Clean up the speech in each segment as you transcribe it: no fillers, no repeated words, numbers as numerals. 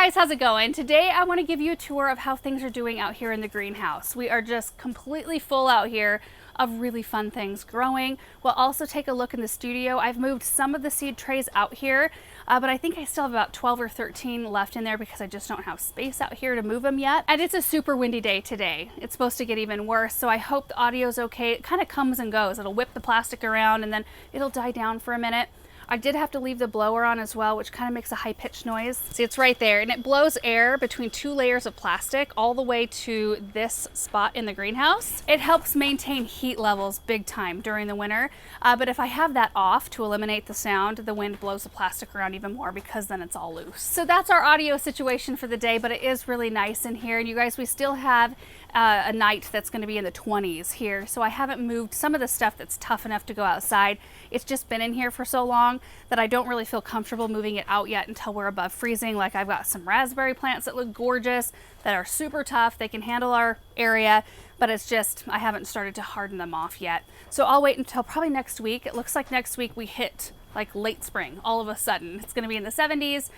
guys, how's it going? Today I want to give you a tour of how things are doing out here in the greenhouse. We are just completely full out here of really fun things growing. We'll also take a look in the studio. I've moved some of the seed trays out here, but I think I still have about 12 or 13 left in there because I just don't have space out here to move them yet. And it's a super windy day today. It's supposed to get even worse, so I hope the audio's okay. It kind of comes and goes. It'll whip the plastic around and then it'll die down for a minute. I did have to leave the blower on as well, which kind of makes a high-pitched noise. See, it's right there, and it blows air between two layers of plastic all the way to this spot in the greenhouse. It helps maintain heat levels big time during the winter, but if I have that off to eliminate the sound, the wind blows the plastic around even more because then it's all loose. So that's our audio situation for the day, but it is really nice in here. And you guys, we still have a night that's going to be in the 20s here, so I haven't moved some of the stuff that's tough enough to go outside. It's just been in here for so long that I don't really feel comfortable moving it out yet until we're above freezing. Like, I've got some raspberry plants that look gorgeous, that are super tough. They can handle our area, but it's just, I haven't started to harden them off yet. So I'll wait until probably next week. It looks like next week we hit like late spring all of a sudden. It's going to be in the 70s,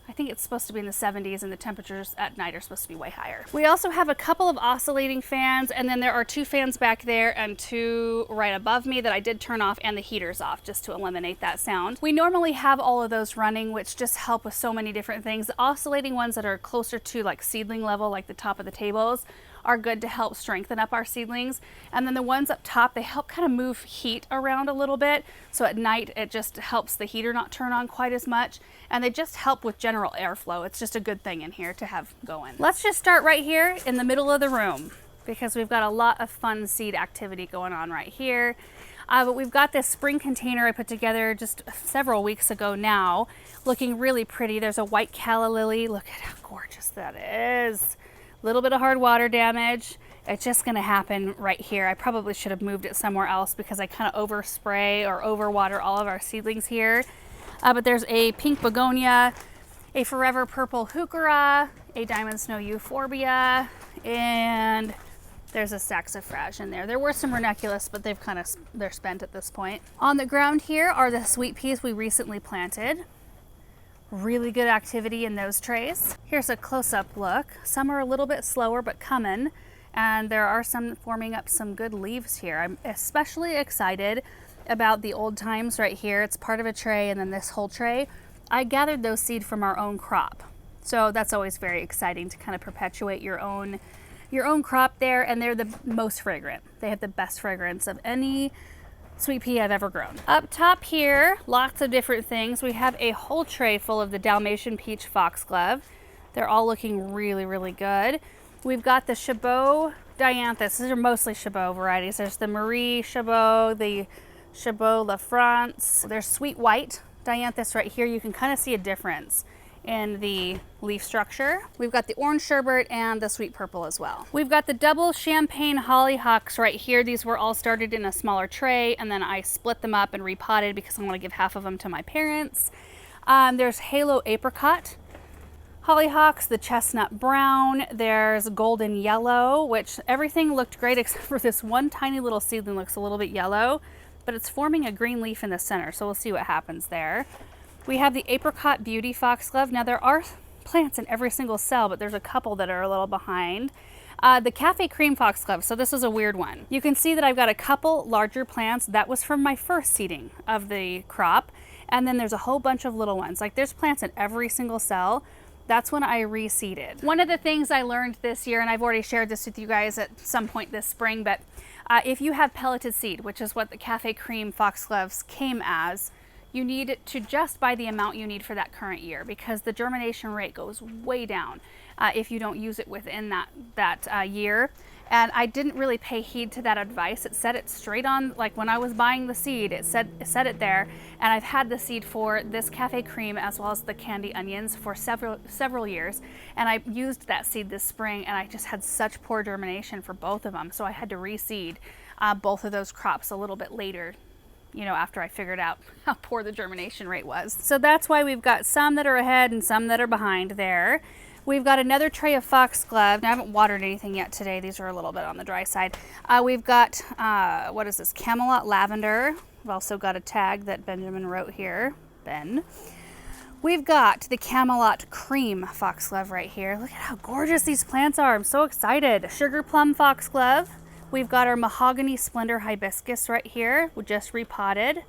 I think it's supposed to be in the 70s, and the temperatures at night are supposed to be way higher. We also have a couple of oscillating fans, and then there are two fans back there and two right above me that I did turn off, and the heater's off just to eliminate that sound. We normally have all of those running, which just help with so many different things. The oscillating ones that are closer to like seedling level, like the top of the tables, are good to help strengthen up our seedlings. And then the ones up top, they help kind of move heat around a little bit. So at night, it just helps the heater not turn on quite as much. And they just help with general airflow. It's just a good thing in here to have going. Let's just start right here in the middle of the room because we've got a lot of fun seed activity going on right here. But we've got this spring container I put together just several weeks ago now, looking really pretty. There's a white calla lily. Look at how gorgeous that is. Little bit of hard water damage. It's just going to happen right here. I probably should have moved it somewhere else because I kind of overspray or overwater all of our seedlings here. But there's a pink begonia, a forever purple heuchera, a diamond snow euphorbia, and there's a saxifrage in there. There were some ranunculus, but they're spent at this point. On the ground here are the sweet peas we recently planted. Really good activity in those trays. Here's a close-up look. Some are a little bit slower, but coming, and there are some forming up some good leaves here. I'm especially excited about the old times right here. It's part of a tray, and then this whole tray. I gathered those seed from our own crop, so that's always very exciting to kind of perpetuate your own crop there, and they're the most fragrant. They have the best fragrance of any sweet pea I've ever grown. Up top here, lots of different things. We have a whole tray full of the Dalmatian peach foxglove. They're all looking really, really good. We've got the Chabot dianthus. These are mostly Chabot varieties. There's the Marie Chabot, the Chabot La France. There's sweet white dianthus right here. You can kind of see a difference in the leaf structure. We've got the orange sherbet and the sweet purple as well. We've got the double champagne hollyhocks right here. These were all started in a smaller tray, and then I split them up and repotted because I want to give half of them to my parents. There's halo apricot hollyhocks, the chestnut brown, there's golden yellow, which everything looked great except for this one tiny little seedling looks a little bit yellow, but it's forming a green leaf in the center, so we'll see what happens there. We have the apricot beauty foxglove. Now there are plants in every single cell, but there's a couple that are a little behind. The cafe cream foxglove, so this is a weird one. You can see that I've got a couple larger plants. That was from my first seeding of the crop. And then there's a whole bunch of little ones. Like, there's plants in every single cell. That's when I reseeded. One of the things I learned this year, and I've already shared this with you guys at some point this spring, but if you have pelleted seed, which is what the cafe cream foxgloves came as, you need to just buy the amount you need for that current year because the germination rate goes way down if you don't use it within that year. And I didn't really pay heed to that advice. It said it straight on, like when I was buying the seed, it said it there. And I've had the seed for this cafe cream as well as the candy onions for several years. And I used that seed this spring, and I just had such poor germination for both of them. So I had to reseed both of those crops a little bit later, you know, after I figured out how poor the germination rate was. So that's why we've got some that are ahead and some that are behind there. We've got another tray of foxglove. Now, I haven't watered anything yet today. These are a little bit on the dry side. We've got, what is this? Camelot lavender. We've also got a tag that Benjamin wrote here, Ben. We've got the Camelot Cream Foxglove right here. Look at how gorgeous these plants are. I'm so excited. Sugar Plum Foxglove. We've got our Mahogany Splendor Hibiscus right here. We just repotted.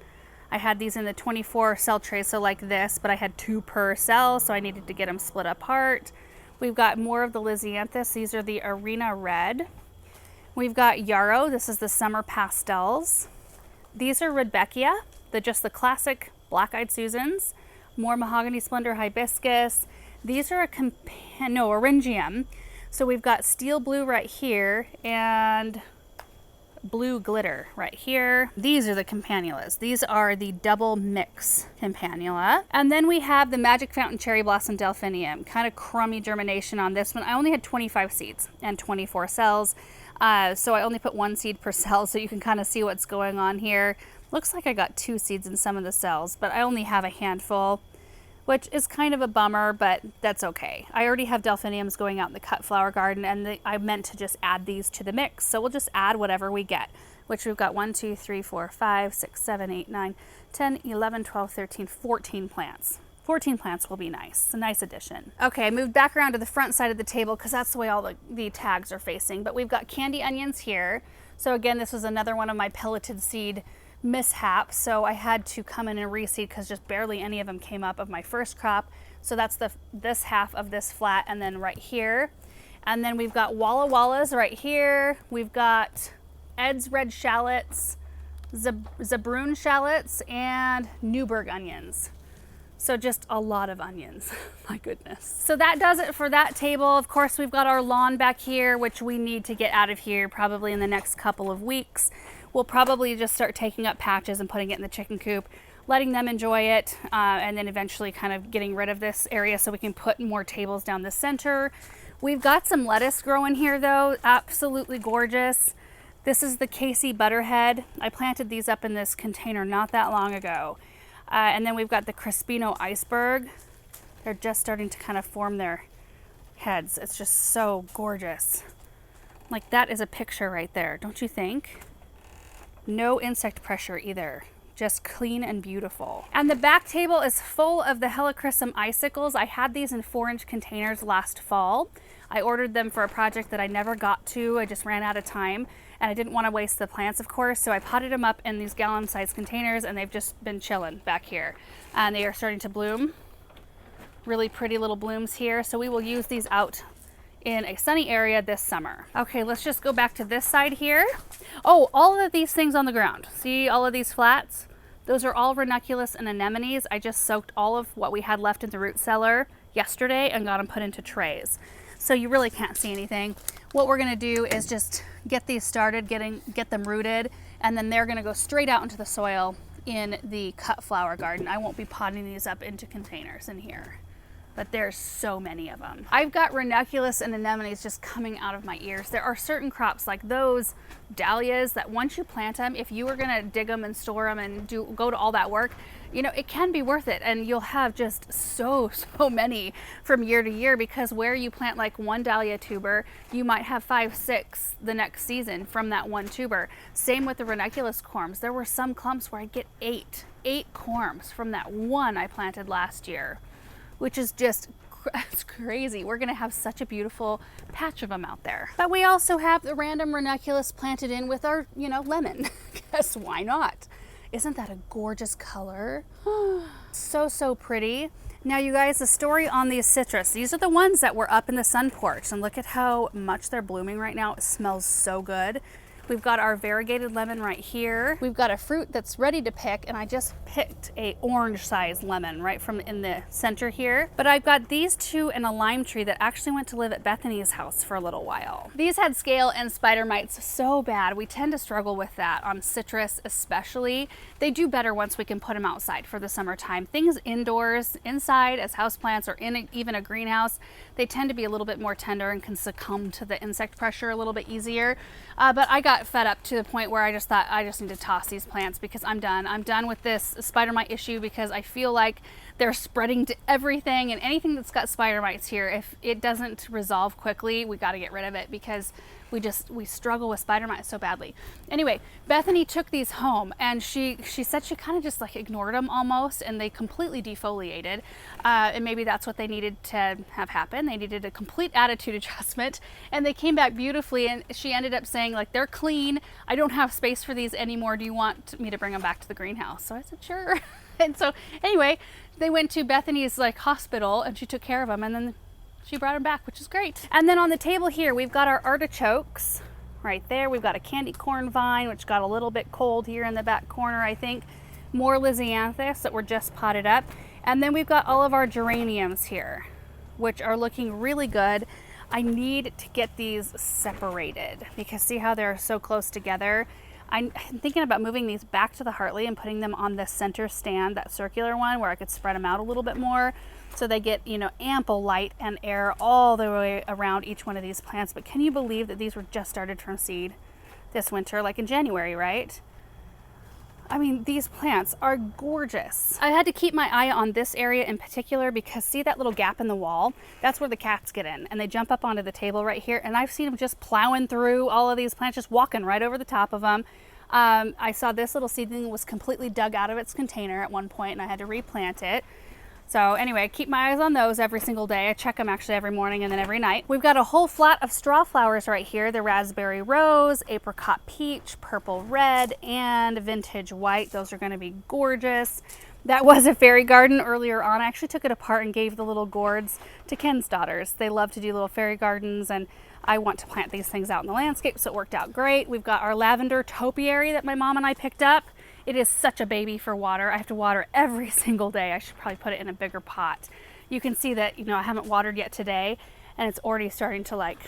I had these in the 24 cell trays, so like this, but I had 2 per cell, so I needed to get them split apart. We've got more of the Lisianthus. These are the Arena Red. We've got Yarrow. This is the Summer Pastels. These are Rudbeckia, just the classic Black-Eyed Susans. More Mahogany Splendor Hibiscus. These are Orangium. So we've got Steel Blue right here and Blue Glitter right here. These are the Campanulas. These are the double mix Campanula. And then we have the Magic Fountain Cherry Blossom Delphinium. Kind of crummy germination on this one. I only had 25 seeds and 24 cells. So I only put 1 seed per cell, so you can kind of see what's going on here. Looks like I got 2 seeds in some of the cells, but I only have a handful, which is kind of a bummer, but that's okay. I already have delphiniums going out in the cut flower garden, and I meant to just add these to the mix. So we'll just add whatever we get, which we've got 1, 2, 3, 4, 5, 6, 7, 8, 9, 10, 11, 12, 13, 14 plants. 14 plants will be nice. It's a nice addition. Okay, I moved back around to the front side of the table because that's the way all the tags are facing. But we've got candy onions here. So again, this was another one of my pelleted seed mishaps. So I had to come in and reseed because just barely any of them came up of my first crop. So that's this half of this flat, and then right here. And then we've got Walla Wallas right here. We've got Ed's red shallots, Zabroon shallots, and Newburgh onions. So just a lot of onions, my goodness. So that does it for that table. Of course, we've got our lawn back here, which we need to get out of here probably in the next couple of weeks. We'll probably just start taking up patches and putting it in the chicken coop, letting them enjoy it, and then eventually kind of getting rid of this area so we can put more tables down the center. We've got some lettuce growing here though, absolutely gorgeous. This is the Casey Butterhead. I planted these up in this container not that long ago. And then we've got the Crispino Iceberg. They're just starting to kind of form their heads. It's just so gorgeous. Like, that is a picture right there, don't you think? No insect pressure either. Just clean and beautiful. And the back table is full of the Helichrysum icicles. I had these in 4-inch containers last fall. I ordered them for a project that I never got to. I just ran out of time. And I didn't want to waste the plants, of course, so I potted them up in these gallon-sized containers, and they've just been chilling back here. And they are starting to bloom. Really pretty little blooms here, so we will use these out in a sunny area this summer. Okay, let's just go back to this side here. Oh, all of these things on the ground. See all of these flats? Those are all ranunculus and anemones. I just soaked all of what we had left in the root cellar yesterday and got them put into trays. So you really can't see anything. What we're gonna do is just get these started, get them rooted, and then they're gonna go straight out into the soil in the cut flower garden. I won't be potting these up into containers in here, but there's so many of them. I've got ranunculus and anemones just coming out of my ears. There are certain crops like those dahlias that once you plant them, if you were gonna dig them and store them and go to all that work, you know, it can be worth it, and you'll have just so many from year to year, because where you plant like one dahlia tuber, you might have 5, 6 the next season from that one tuber. Same with the ranunculus corms. There were some clumps where I'd get 8 corms from that one I planted last year, which is just, it's crazy. We're gonna have such a beautiful patch of them out there. But we also have the random ranunculus planted in with our, lemon. Guess why not? Isn't that a gorgeous color? So pretty. Now you guys, the story on these citrus, these are the ones that were up in the sun porch, and look at how much they're blooming right now. It smells so good. We've got our variegated lemon right here. We've got a fruit that's ready to pick, and I just picked a orange sized lemon right from in the center here. But I've got these 2 and a lime tree that actually went to live at Bethany's house for a little while. These had scale and spider mites so bad. We tend to struggle with that on citrus especially. They do better once we can put them outside for the summertime. Things indoors, inside as houseplants, or in even a greenhouse, they tend to be a little bit more tender and can succumb to the insect pressure a little bit easier. But I got fed up to the point where I just thought I just need to toss these plants because I'm done. I'm done with this spider mite issue because I feel like They're spreading to everything, and anything that's got spider mites here, if it doesn't resolve quickly, we got to get rid of it because we struggle with spider mites so badly. Anyway, Bethany took these home, and she said she kind of just like ignored them almost, and they completely defoliated. And maybe that's what they needed to have happen. They needed a complete attitude adjustment, and they came back beautifully. And she ended up saying, like, they're clean. I don't have space for these anymore. Do you want me to bring them back to the greenhouse? So I said, sure. And so anyway, they went to Bethany's like hospital, and she took care of them, and then she brought them back, which is great. And then on the table here, we've got our artichokes right there. We've got a candy corn vine, which got a little bit cold here in the back corner, I think. More lisianthus that were just potted up. And then we've got all of our geraniums here, which are looking really good. I need to get these separated because see how they're so close together? I'm thinking about moving these back to the Hartley and putting them on the center stand, that circular one, where I could spread them out a little bit more so they get, you know, ample light and air all the way around each one of these plants. But can you believe that these were just started from seed this winter, like in January, right? I mean, these plants are gorgeous. I had to keep my eye on this area in particular because see that little gap in the wall? That's where the cats get in, and they jump up onto the table right here, and I've seen them just plowing through all of these plants, just walking right over the top of them. I saw this little seedling was completely dug out of its container at one point, and I had to replant it. So anyway, I keep my eyes on those every single day. I check them actually every morning and then every night. We've got a whole flat of straw flowers right here. The raspberry rose, apricot peach, purple red, and vintage white. Those are gonna be gorgeous. That was a fairy garden earlier on. I actually took it apart and gave the little gourds to Ken's daughters. They love to do little fairy gardens, and I want to plant these things out in the landscape, so it worked out great. We've got our lavender topiary that my mom and I picked up. It is such a baby for water. I have to water every single day. I should probably put it in a bigger pot. You can see that, you know, I haven't watered yet today, and it's already starting to like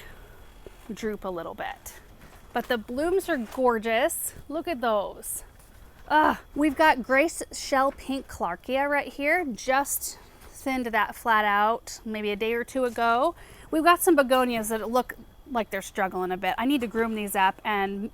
droop a little bit. But the blooms are gorgeous. Look at those. We've got Grace Shell Pink Clarkia right here. Just thinned that flat out maybe a day or two ago. We've got some begonias that look like they're struggling a bit. I need to groom these up and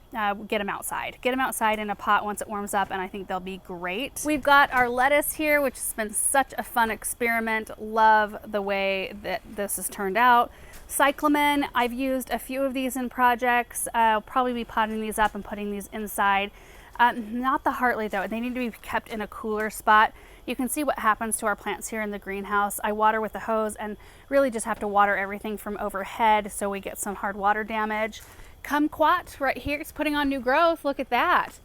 get them outside. Get them outside in a pot once it warms up, and I think they'll be great. We've got our lettuce here, which has been such a fun experiment. Love the way that this has turned out. Cyclamen, I've used a few of these in projects. I'll probably be potting these up and putting these inside. Not the Hartley though, they need to be kept in a cooler spot. You can see what happens to our plants here in the greenhouse. I water with the hose and really just have to water everything from overhead so we get some hard water damage. Kumquat right here is putting on new growth. Look at that.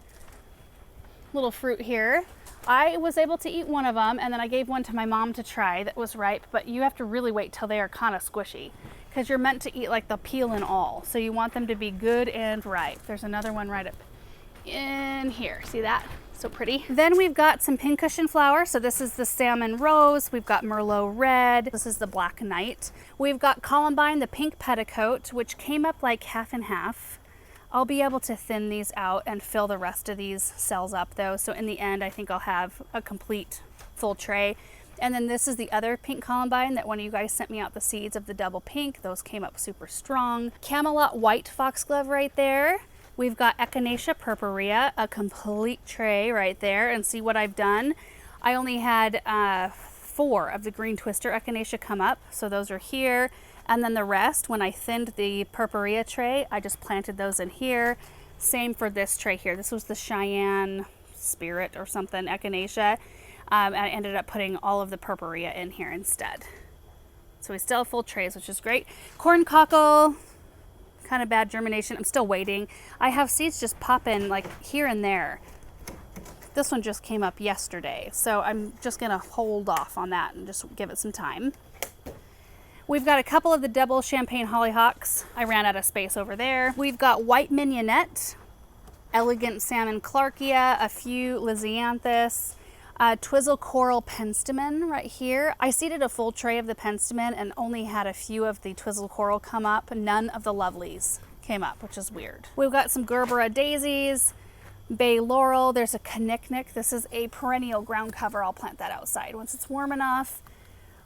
Little fruit here. I was able to eat one of them, and then I gave one to my mom to try that was ripe, but you have to really wait till they are kind of squishy because you're meant to eat like the peel and all. So you want them to be good and ripe. There's another one right up in here. See that? So pretty. Then we've got some pincushion flowers. So this is the salmon rose. We've got Merlot red. This is the black knight. We've got columbine, the pink petticoat, which came up like half and half. I'll be able to thin these out and fill the rest of these cells up though. So in the end, I think I'll have a complete full tray. And then this is the other pink columbine that one of you guys sent me out the seeds of the double pink. Those came up super strong. Camelot white foxglove right there. We've got Echinacea purpurea, a complete tray right there, and see what I've done. I only had 4 of the green twister Echinacea come up, so those are here. And then the rest, when I thinned the purpurea tray, I just planted those in here. Same for this tray here. This was the Cheyenne Spirit or something, Echinacea. And I ended up putting all of the purpurea in here instead. So we still have full trays, which is great. Corn cockle. Kind of bad germination. I'm still waiting. I have seeds just popping like here and there. This one just came up yesterday, so I'm just gonna hold off on that and just give it some time. We've got a couple of the double champagne hollyhocks. I ran out of space over there. We've got white mignonette, elegant salmon clarkia, a few lisianthus, Twizzle coral penstemon right here. I seeded a full tray of the penstemon and only had a few of the Twizzle coral come up. None of the lovelies came up, which is weird. We've got some Gerbera daisies, bay laurel. There's a Knick-Knick. This is a perennial ground cover. I'll plant that outside once it's warm enough.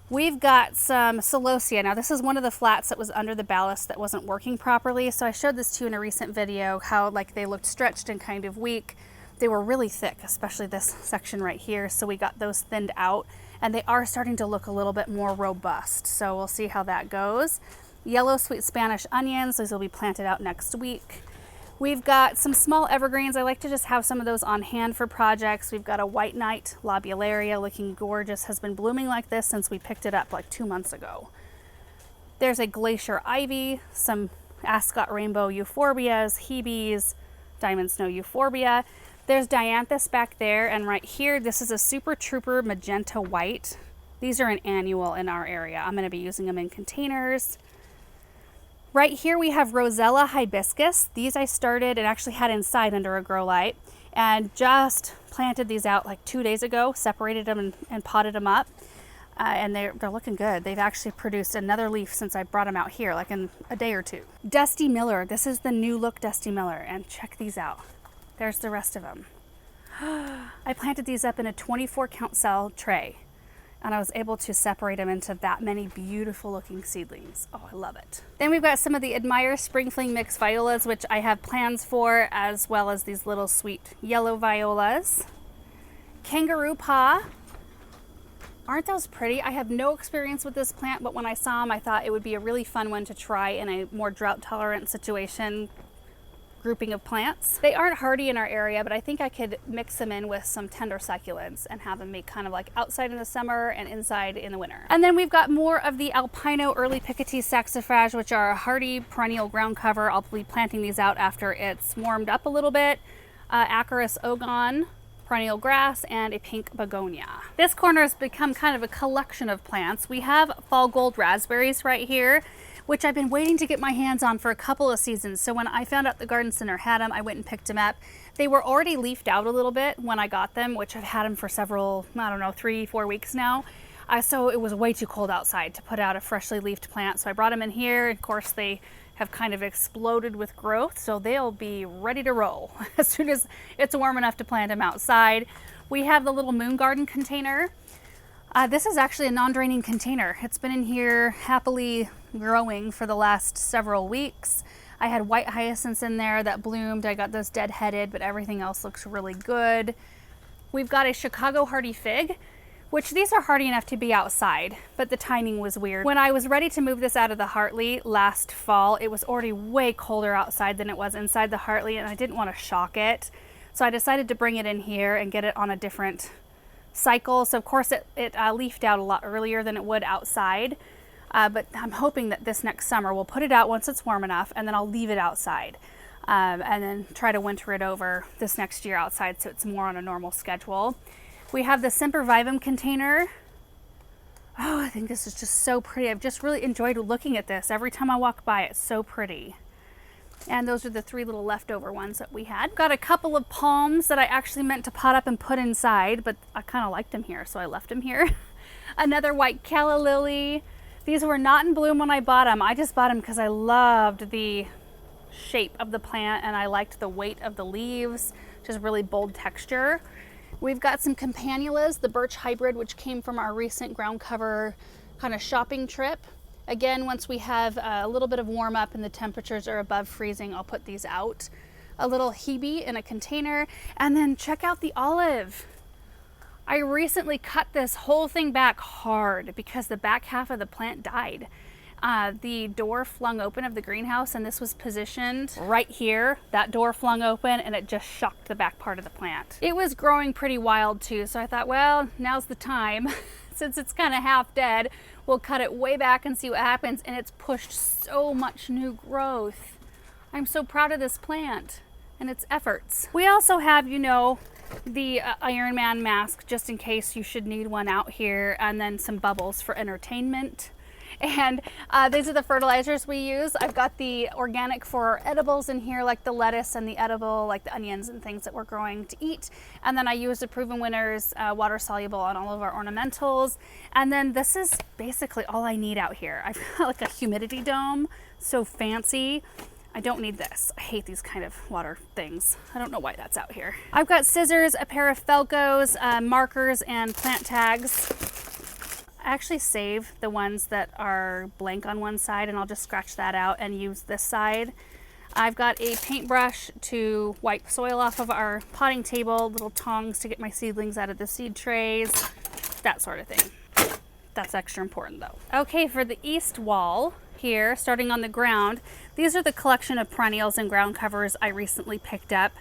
We've got some celosia. Now this is one of the flats that was under the ballast that wasn't working properly. So I showed this to you in a recent video, how like they looked stretched and kind of weak. They were really thick, especially this section right here. So we got those thinned out. and they are starting to look a little bit more robust. So we'll see how that goes. Yellow sweet Spanish onions, those will be planted out next week. We've got some small evergreens. I like to just have some of those on hand for projects. We've got a white knight lobularia looking gorgeous, has been blooming like this since we picked it up like 2 months ago. There's a glacier ivy, some Ascot rainbow euphorbias, hebes, diamond snow euphorbia. There's dianthus back there, and right here, this is a super trooper magenta white. These are an annual in our area. I'm gonna be using them in containers. Right here we have Rosella hibiscus. These I started and actually had inside under a grow light, and just planted these out like 2 days ago, separated them and potted them up. And they're looking good. They've actually produced another leaf since I brought them out here, like in a day or two. Dusty Miller, this is the new look Dusty Miller, and check these out. There's the rest of them. I planted these up in a 24 count cell tray, and I was able to separate them into that many beautiful looking seedlings. Oh, I love it. Then we've got some of the Admire Spring Fling Mix violas, which I have plans for, as well as these little sweet yellow violas. Kangaroo Paw. Aren't those pretty? I have no experience with this plant, but when I saw them, I thought it would be a really fun one to try in a more drought tolerant situation grouping of plants. They aren't hardy in our area, but I think I could mix them in with some tender succulents and have them make kind of like outside in the summer and inside in the winter. And then we've got more of the Alpino Early Picotee Saxifrage, which are a hardy perennial ground cover. I'll be planting these out after it's warmed up a little bit. Acarus ogon, perennial grass, and a pink begonia. This corner has become kind of a collection of plants. We have fall gold raspberries right here, which I've been waiting to get my hands on for a couple of seasons. So when I found out the garden center had them, I went and picked them up. They were already leafed out a little bit when I got them, which I've had them for several, I don't know, 3-4 weeks now. So it was way too cold outside to put out a freshly leafed plant. So I brought them in here. Of course, they have kind of exploded with growth, so they'll be ready to roll as soon as it's warm enough to plant them outside. We have the little moon garden container. This is actually a non-draining container. It's been in here happily growing for the last several weeks. I had white hyacinths in there that bloomed. I got those dead-headed, but everything else looks really good. We've got a Chicago hardy fig, which these are hardy enough to be outside, but the timing was weird. When I was ready to move this out of the Hartley last fall, it was already way colder outside than it was inside the Hartley, and I didn't want to shock it. So I decided to bring it in here and get it on a different cycle. So of course it leafed out a lot earlier than it would outside, but I'm hoping that this next summer we'll put it out once it's warm enough, and then I'll leave it outside and then try to winter it over this next year outside so it's more on a normal schedule. We have the Sempervivum container. Oh, I think this is just so pretty. I've just really enjoyed looking at this. Every time I walk by, it's so pretty. And those are the 3 little leftover ones that we had. Got a couple of palms that I actually meant to pot up and put inside, but I kind of liked them here, so I left them here. Another white calla lily. These were not in bloom when I bought them. I just bought them because I loved the shape of the plant and I liked the weight of the leaves, just really bold texture. We've got some campanulas, the birch hybrid, which came from our recent ground cover kind of shopping trip. Again, once we have a little bit of warm up and the temperatures are above freezing, I'll put these out. A little hebe in a container, and then check out the olive. I recently cut this whole thing back hard because the back half of the plant died. The door flung open of the greenhouse, and this was positioned right here. That door flung open and it just shocked the back part of the plant. It was growing pretty wild too, so I thought, well, now's the time. Since it's kind of half dead, we'll cut it way back and see what happens, and it's pushed so much new growth. I'm so proud of this plant and its efforts. We also have, you know, the Iron Man mask, just in case you should need one out here, and then some bubbles for entertainment. And these are the fertilizers we use. I've got the organic for our edibles in here, like the lettuce, and the edible, like the onions and things that we're growing to eat. And then I use the Proven Winners water soluble on all of our ornamentals. And then this is basically all I need out here. I've got like a humidity dome, so fancy. I don't need this. I hate these kind of water things. I don't know why that's out here. I've got scissors, a pair of Felcos, markers, and plant tags. I actually save the ones that are blank on one side, and I'll just scratch that out and use this side. I've got a paintbrush to wipe soil off of our potting table, little tongs to get my seedlings out of the seed trays. that sort of thing. That's extra important though. Okay, for the east wall here, starting on the ground, these are the collection of perennials and ground covers I recently picked up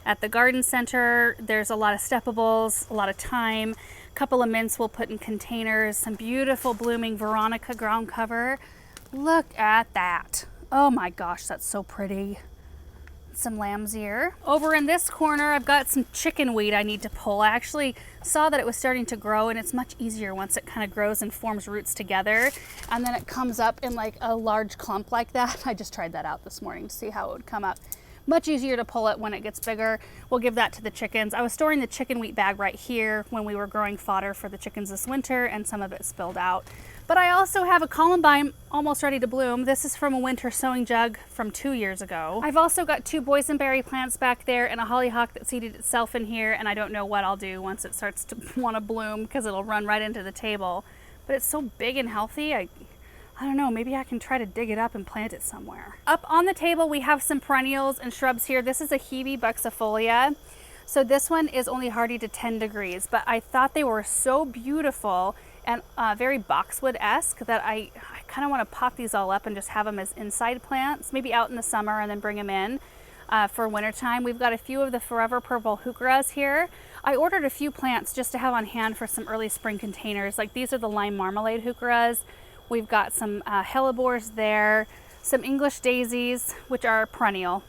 at the garden center. There's a lot of steppables, a lot of thyme, a couple of mints we'll put in containers, some beautiful blooming Veronica ground cover. Look at that. Oh my gosh, that's so pretty. Some lamb's ear. Over in this corner, I've got some chicken weed I need to pull. I actually saw that it was starting to grow, and it's much easier once it kind of grows and forms roots together, and then it comes up in like a large clump like that. I just tried that out this morning to see how it would come up. Much easier to pull it when it gets bigger. We'll give that to the chickens. I was storing the chicken wheat bag right here when we were growing fodder for the chickens this winter, and some of it spilled out. But I also have a columbine almost ready to bloom. This is from a winter sowing jug from 2 years ago. I've also got 2 boysenberry plants back there and a hollyhock that seeded itself in here, and I don't know what I'll do once it starts to want to bloom because it'll run right into the table. But it's so big and healthy, I don't know, maybe I can try to dig it up and plant it somewhere. Up on the table we have some perennials and shrubs here. This is a Hebe buxifolia. So this one is only hardy to 10 degrees, but I thought they were so beautiful and very boxwood-esque that I kind of want to pot these all up and just have them as inside plants, maybe out in the summer and then bring them in for wintertime. We've got a few of the Forever Purple heucheras here. I ordered a few plants just to have on hand for some early spring containers. Like these are the lime marmalade heucheras. We've got some hellebores there, some English daisies, which are perennial,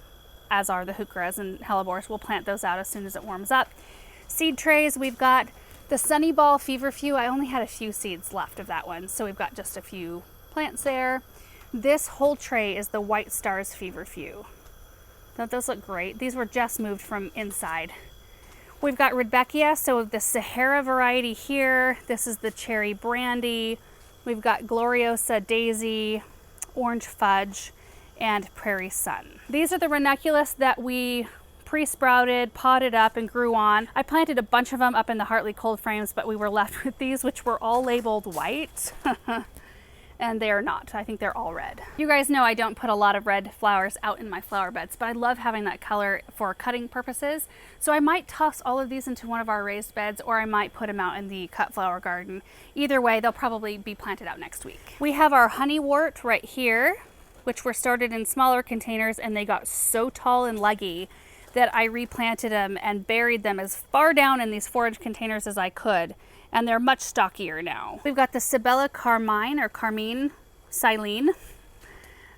as are the heucheras and hellebores. We'll plant those out as soon as it warms up. Seed trays, we've got the Sunny Ball feverfew. I only had a few seeds left of that one, so we've got just a few plants there. This whole tray is the White Stars feverfew. Don't those look great? These were just moved from inside. We've got Rudbeckia, so the Sahara variety here. This is the Cherry Brandy. We've got Gloriosa Daisy, Orange Fudge, and Prairie Sun. These are the ranunculus that we pre-sprouted, potted up, and grew on. I planted a bunch of them up in the Hartley cold frames, but we were left with these, which were all labeled white. And they are not. I think they're all red. You guys know I don't put a lot of red flowers out in my flower beds, but I love having that color for cutting purposes. So I might toss all of these into one of our raised beds, or I might put them out in the cut flower garden. Either way, they'll probably be planted out next week. We have our honeywort right here, which were started in smaller containers, and they got so tall and leggy that I replanted them and buried them as far down in these forage containers as I could. And they're much stockier now. We've got the Sibella Carmine or Carmine Silene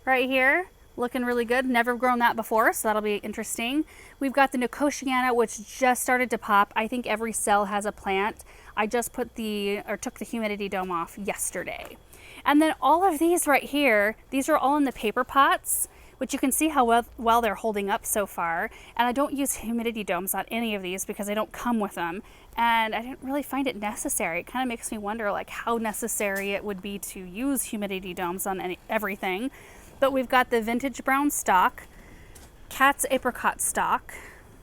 right here, looking really good. Never grown that before, so that'll be interesting. We've got the Nicotiana, which just started to pop. I think every cell has a plant. I just took the humidity dome off yesterday. And then all of these right here, these are all in the paper pots, which you can see how well they're holding up so far. And I don't use humidity domes on any of these because they don't come with them. And I didn't really find it necessary. It kind of makes me wonder like how necessary it would be to use humidity domes on everything. But we've got the vintage brown stock, Cat's apricot stock.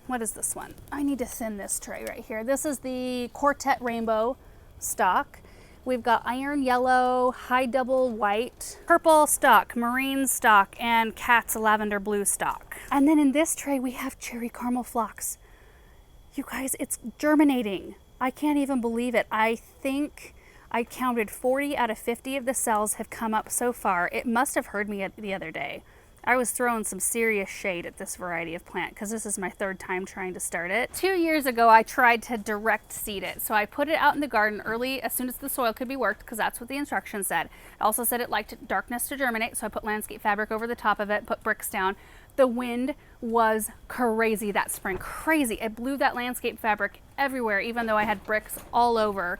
What is this one? I need to thin this tray right here. This is the Quartet Rainbow stock. We've got iron yellow, high double white, purple stock, marine stock, and Cat's lavender blue stock. And then in this tray, we have cherry caramel phlox. You guys, it's germinating. I can't even believe it. I think I counted 40 out of 50 of the cells have come up so far. It must have heard me the other day. I was throwing some serious shade at this variety of plant because this is my 3rd time trying to start it. 2 years ago, I tried to direct seed it. So I put it out in the garden early as soon as the soil could be worked because that's what the instructions said. It also said it liked darkness to germinate. So I put landscape fabric over the top of it, put bricks down. The wind was crazy that spring, crazy. It blew that landscape fabric everywhere, even though I had bricks all over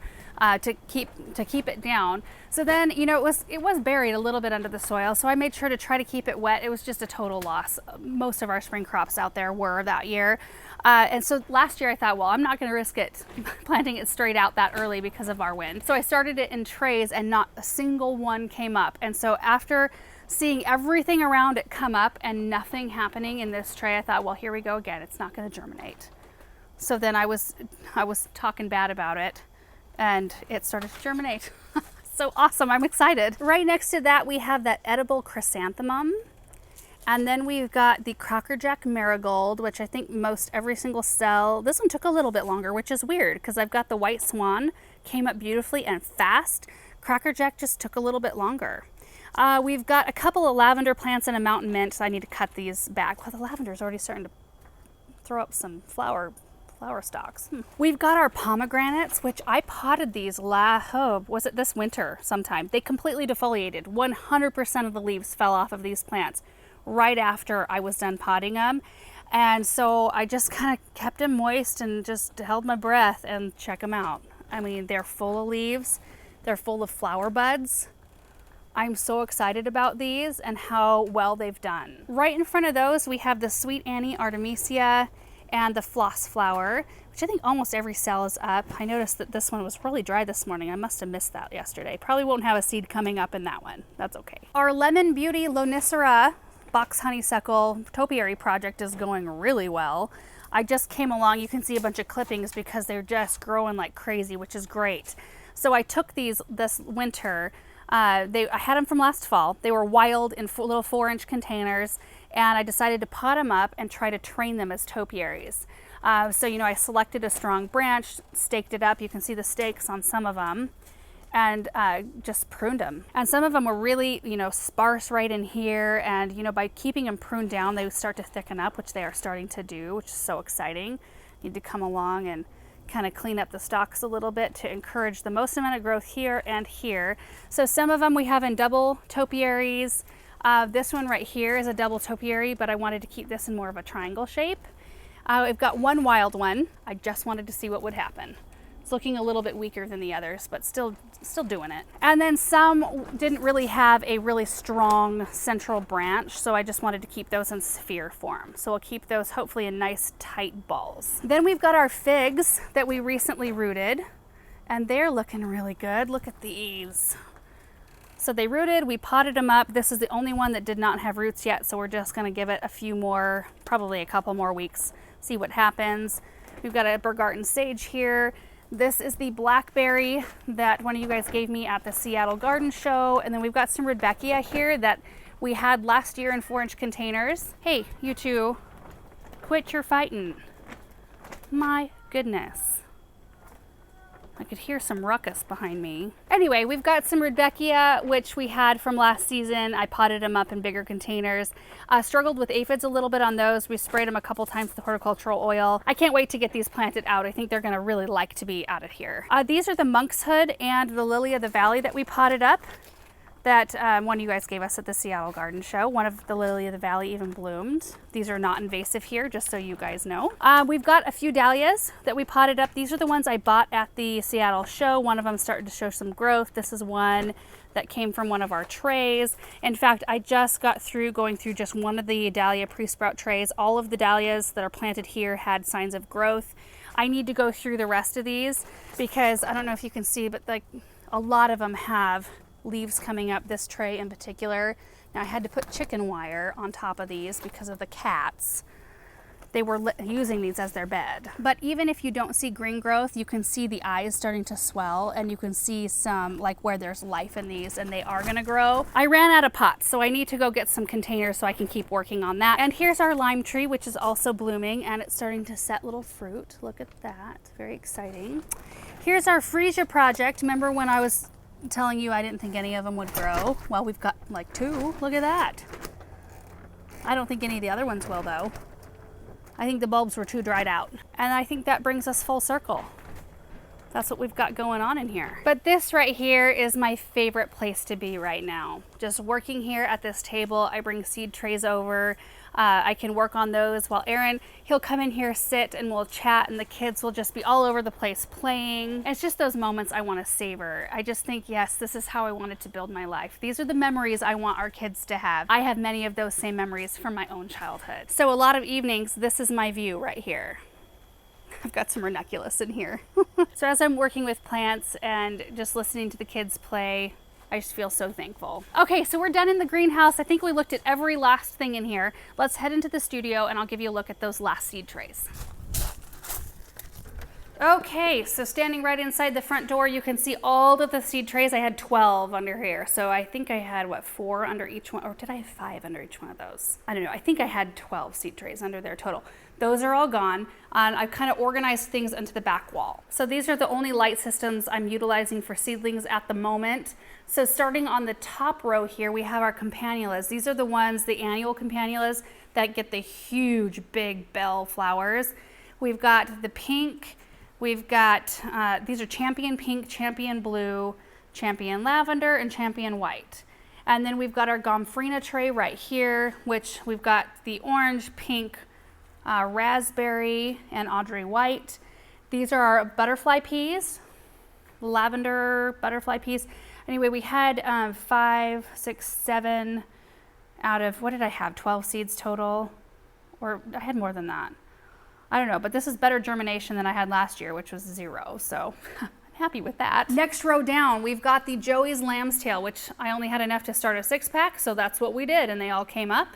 to keep it down. So then, you know, it was buried a little bit under the soil. So I made sure to try to keep it wet. It was just a total loss. Most of our spring crops out there were that year. And so last year I thought, well, I'm not going to risk it planting it straight out that early because of our wind. So I started it in trays and not a single one came up. And so after seeing everything around it come up and nothing happening in this tray, I thought, well, here we go again. It's not going to germinate. So then I was talking bad about it and it started to germinate. So awesome. I'm excited. Right next to that, we have that edible chrysanthemum. And then we've got the crackerjack marigold, which I think every single cell, this one took a little bit longer, which is weird because I've got the white swan came up beautifully and fast. Crackerjack just took a little bit longer. We've got a couple of lavender plants and a mountain mint, so I need to cut these back. Well, the lavender is already starting to throw up some flower stalks. We've got our pomegranates, which I potted these was it this winter sometime. They completely defoliated. 100% of the leaves fell off of these plants right after I was done potting them. And so I just kind of kept them moist and just held my breath and check them out. I mean, they're full of leaves. They're full of flower buds. I'm so excited about these and how well they've done. Right in front of those, we have the Sweet Annie Artemisia and the floss flower, which I think almost every cell is up. I noticed that this one was really dry this morning. I must have missed that yesterday. Probably won't have a seed coming up in that one. That's okay. Our Lemon Beauty Lonicera box honeysuckle topiary project is going really well. I just came along. You can see a bunch of clippings because they're just growing like crazy, which is great. So I took these this winter. I had them from last fall. They were wild in little 4-inch containers, and I decided to pot them up and try to train them as topiaries. So, you know, I selected a strong branch, staked it up. You can see the stakes on some of them, and just pruned them. And some of them were really, you know, sparse right in here. And, you know, by keeping them pruned down, they would start to thicken up, which they are starting to do, which is so exciting. Need to come along and kind of clean up the stalks a little bit to encourage the most amount of growth here and here. So some of them we have in double topiaries. This one right here is a double topiary, but I wanted to keep this in more of a triangle shape. I've got one wild one. I just wanted to see what would happen. It's looking a little bit weaker than the others, but still doing it. And then some didn't really have a really strong central branch, so I just wanted to keep those in sphere form. So we'll keep those hopefully in nice tight balls. Then we've got our figs that we recently rooted, and they're looking really good. Look at these. So they rooted, we potted them up. This is the only one that did not have roots yet, so we're just gonna give it a few more, probably a couple more weeks, see what happens. We've got a Bergarten sage here. This is the blackberry that one of you guys gave me at the Seattle Garden Show. And then we've got some Rudbeckia here that we had last year in 4-inch containers. Hey, you two, quit your fighting. My goodness. I could hear some ruckus behind me. Anyway, we've got some Rudbeckia, which we had from last season. I potted them up in bigger containers. Struggled with aphids a little bit on those. We sprayed them a couple times with the horticultural oil. I can't wait to get these planted out. I think they're gonna really like to be out of here. These are the Monkshood and the Lily of the Valley that we potted up. That one you guys gave us at the Seattle Garden Show. One of the Lily of the Valley even bloomed. These are not invasive here, just so you guys know. We've got a few dahlias that we potted up. These are the ones I bought at the Seattle show. One of them started to show some growth. This is one that came from one of our trays. In fact, I just got through going through just one of the dahlia pre-sprout trays. All of the dahlias that are planted here had signs of growth. I need to go through the rest of these because I don't know if you can see, but like a lot of them have leaves coming up, this tray in particular. Now I had to put chicken wire on top of these because of the cats. They were using these as their bed. But even if you don't see green growth, you can see the eyes starting to swell, and you can see some like where there's life in these, and they are gonna grow. I ran out of pots, so I need to go get some containers so I can keep working on that. And here's our lime tree, which is also blooming, and it's starting to set little fruit. Look at that, very exciting. Here's our freesia project. Remember when I was telling you I didn't think any of them would grow? Well, we've got like 2. Look at that. I don't think any of the other ones will though. I think the bulbs were too dried out. And I think that brings us full circle. That's what we've got going on in here. But this right here is my favorite place to be right now. Just working here at this table. I bring seed trays over. I can work on those while Aaron, he'll come in here, sit, and we'll chat, and the kids will just be all over the place playing. And it's just those moments I want to savor. I just think, yes, this is how I wanted to build my life. These are the memories I want our kids to have. I have many of those same memories from my own childhood. So a lot of evenings, this is my view right here. I've got some ranunculus in here. So as I'm working with plants and just listening to the kids play, I just feel so thankful. Okay, so we're done in the greenhouse. I think we looked at every last thing in here. Let's head into the studio and I'll give you a look at those last seed trays. Okay, so standing right inside the front door, you can see all of the seed trays. I had 12 under here. So I think I had, what, 4 under each one? Or did I have 5 under each one of those? I don't know. I think I had 12 seed trays under there total. Those are all gone. And I've kind of organized things into the back wall. So these are the only light systems I'm utilizing for seedlings at the moment. So starting on the top row here, we have our campanulas. These are the ones, the annual campanulas, that get the huge, big bell flowers. We've got the pink. We've got, these are champion pink, champion blue, champion lavender, and champion white. And then we've got our gomphrena tray right here, which we've got the orange, pink, raspberry, and Audrey white. These are our butterfly peas, lavender butterfly peas. Anyway, we had 5, 6, 7 out of, what did I have, 12 seeds total? Or I had more than that. I don't know, but this is better germination than I had last year, which was 0, so I'm happy with that. Next row down, we've got the Joey's Lamb's Tail, which I only had enough to start a 6-pack, so that's what we did, and they all came up.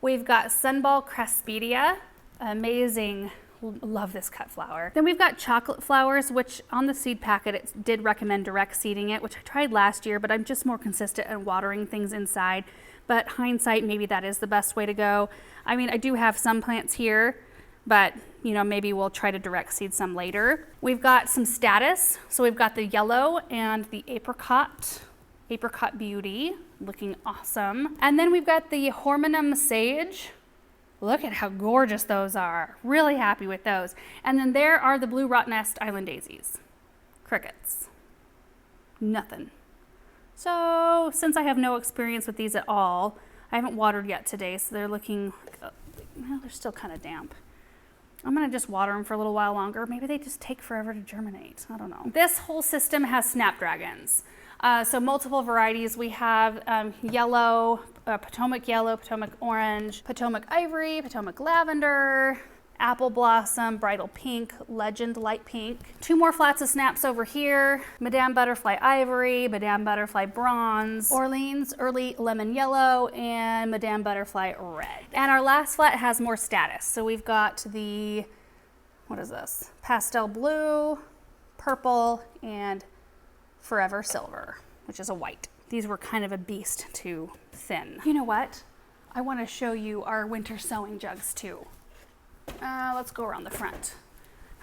We've got Sunball Craspedia, amazing, love this cut flower. Then we've got chocolate flowers, which on the seed packet, it did recommend direct seeding it, which I tried last year, but I'm just more consistent in watering things inside. But hindsight, maybe that is the best way to go. I mean, I do have some plants here, but you know, maybe we'll try to direct seed some later. We've got some status. So we've got the yellow and the apricot beauty, looking awesome. And then we've got the hormonum sage. Look at how gorgeous those are. Really happy with those. And then there are the blue rottnest island daisies. Crickets. Nothing. So since I have no experience with these at all, I haven't watered yet today, so they're looking, well, they're still kind of damp. I'm gonna just water them for a little while longer. Maybe they just take forever to germinate. I don't know. This whole system has snapdragons. So multiple varieties. We have yellow, Potomac orange, Potomac ivory, Potomac lavender, apple blossom, bridal pink, legend light pink. 2 more flats of snaps over here. Madame Butterfly ivory, Madame Butterfly bronze, Orleans early lemon yellow, and Madame Butterfly red. And our last flat has more status. So we've got the, what is this? Pastel blue, purple, and forever silver, which is a white. These were kind of a beast to thin. You know what? I want to show you our winter sowing jugs too. Let's go around the front.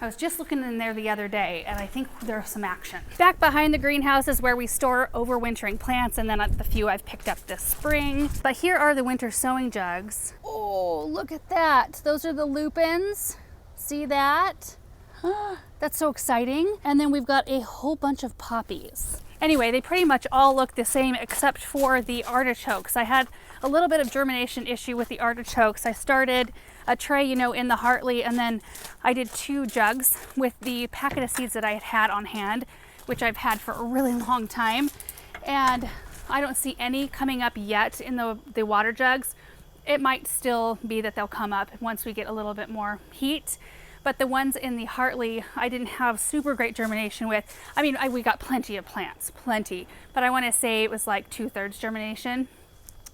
I was just looking in there the other day and I think there's some action. Back behind the greenhouse is where we store overwintering plants, and then the few I've picked up this spring. But here are the winter sowing jugs. Oh, look at that. Those are the lupins. See that? That's so exciting. And then we've got a whole bunch of poppies. Anyway, they pretty much all look the same except for the artichokes. I had a little bit of germination issue with the artichokes. I started a tray, you know, in the Hartley, and then I did 2 jugs with the packet of seeds that I had on hand, which I've had for a really long time. And I don't see any coming up yet in the water jugs. It might still be that they'll come up once we get a little bit more heat. But the ones in the Hartley, I didn't have super great germination with. I mean, we got plenty of plants, plenty. But I want to say it was like 2/3 germination,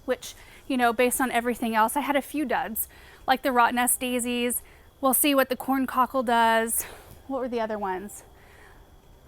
which, you know, based on everything else, I had a few duds, like the rottnest daisies. We'll see what the corn cockle does. What were the other ones?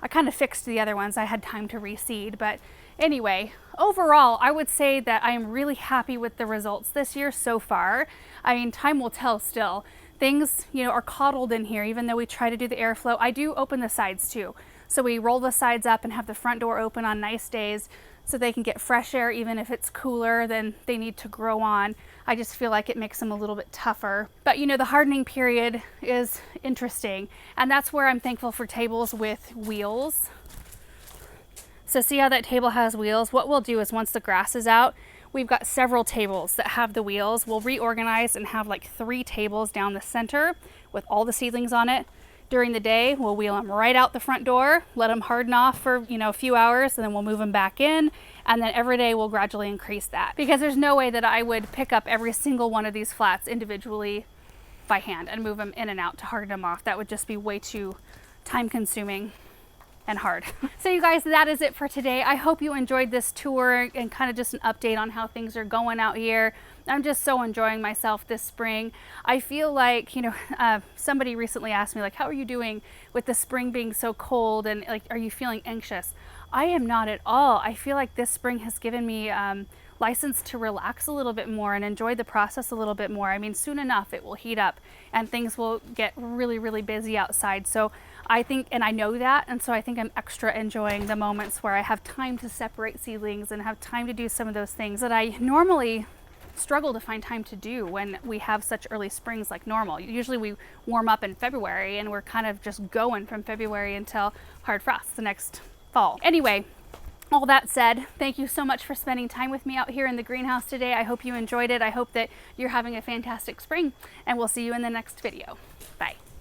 I kind of fixed the other ones. I had time to reseed. But anyway, overall, I would say that I am really happy with the results this year so far. I mean, time will tell still. Things, you know, are coddled in here, even though we try to do the airflow. I do open the sides too. So we roll the sides up and have the front door open on nice days so they can get fresh air, even if it's cooler than they need to grow on. I just feel like it makes them a little bit tougher. But you know, the hardening period is interesting. And that's where I'm thankful for tables with wheels. So see how that table has wheels? What we'll do is once the grass is out, we've got several tables that have the wheels. We'll reorganize and have like 3 tables down the center with all the seedlings on it. During the day, we'll wheel them right out the front door, let them harden off for, you know, a few hours, and then we'll move them back in. And then every day we'll gradually increase that, because there's no way that I would pick up every single one of these flats individually by hand and move them in and out to harden them off. That would just be way too time consuming. and hard. So you guys, that is it for today. I hope you enjoyed this tour and kind of just an update on how things are going out here. I'm just so enjoying myself this spring. I feel like, you know, somebody recently asked me, like, how are you doing with the spring being so cold, and like, are you feeling anxious? I am not at all. I feel like this spring has given me license to relax a little bit more and enjoy the process a little bit more. I mean, soon enough it will heat up and things will get really, really busy outside. So I think, and I know that, and so I think I'm extra enjoying the moments where I have time to separate seedlings and have time to do some of those things that I normally struggle to find time to do when we have such early springs like normal. Usually we warm up in February and we're kind of just going from February until hard frost the next fall. Anyway, all that said, thank you so much for spending time with me out here in the greenhouse today. I hope you enjoyed it. I hope that you're having a fantastic spring, and we'll see you in the next video. Bye.